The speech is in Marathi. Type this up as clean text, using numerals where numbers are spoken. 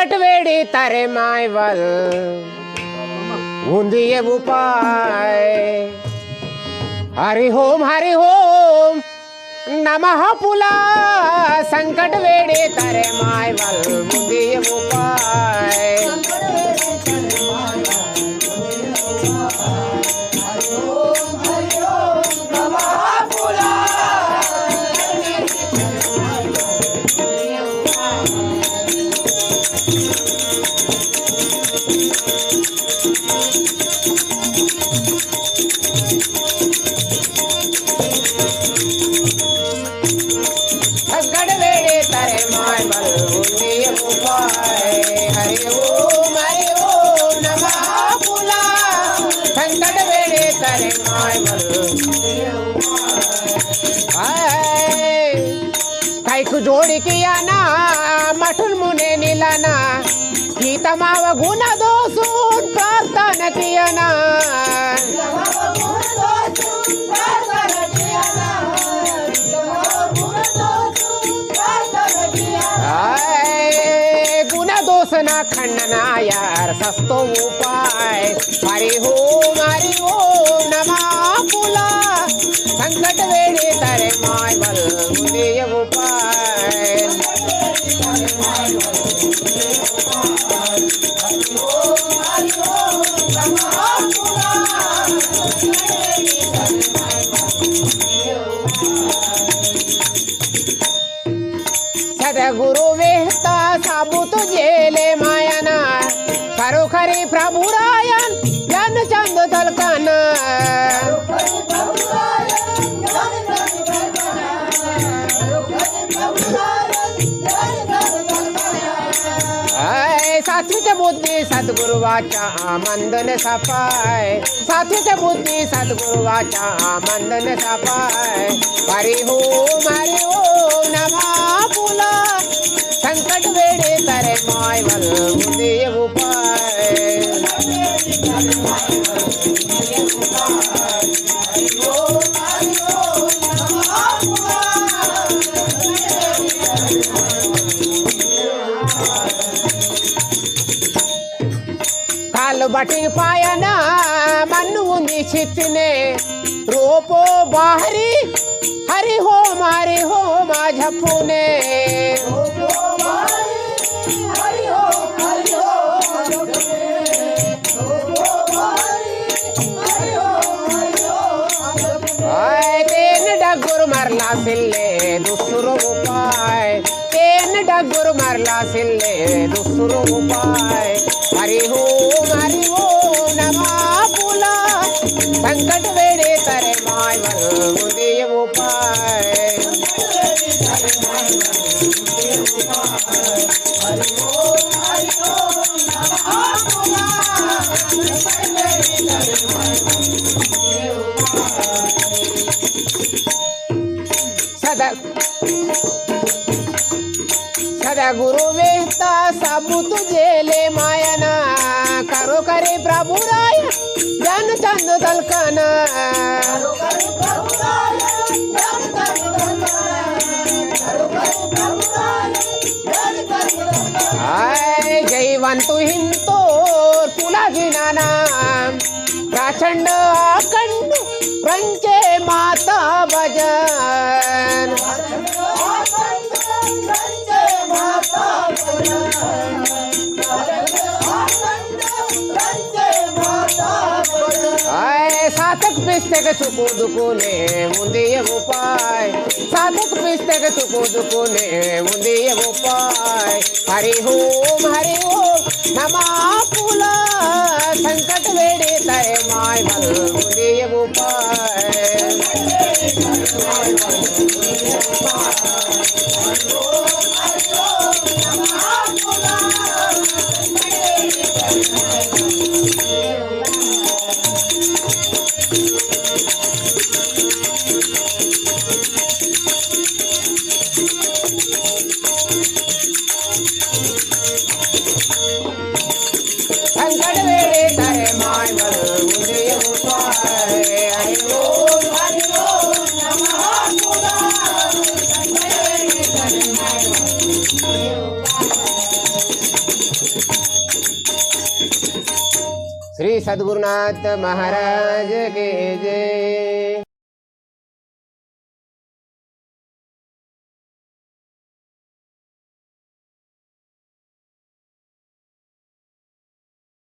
संकट वेडी तारे मायवल उंदिये उपाय हरि ओम नमः पुला संकट वेडी तारे मायवल उंदिये उपाय जोड़ी किया ना मठुन मुने नीलाना की तमाव गुना दोसून प्रार्थना किया ना गुना दोष ना खंडना यार सस्तो उपाय हरि ओम नमः पुला संकट वेडी तारे मायवल उंदिये उपाय गुरु वेहता साबुत जेले मायाना खरो खरी प्रभु रायन जन चंद तलकन सात्विक बुद्धि सद्गुरु वाचा मंदन सफाय सात्विक बुद्धि सद्गुरु वाचा मंदन सफाय हरि ओम नमः पुला संकट वेडी तारे मायवल उंदिये उपाय काल बटी पायना मनु उंदी चितने रूपो बाहरी हरि हो माझा पुणे डगुर मरला सिल्ले दुसरो उपाय तेन डगुर मरला सिल्ले दुसरो उपाय हरि ओम नमः पुला संकट वेडी तारे मायवल उंदिये उपाय सदा गुरु वेहता साबुत जेले मायना करो करे प्रभु राय जन चंद तलकना जयवंतु हिंतो तुला जिनाना प्रचंड अखंड प्रंचे माता भजन साधक पिस्तक सुको दुकोने उंदिये उपाय साधक पिस्तक सुको दुकोने उंदिये उपाय हरि ओम नमः पुला संकट वेडी तारे मायवल उंदिये उपाय श्री सद्गुरुनाथ महाराज के जय।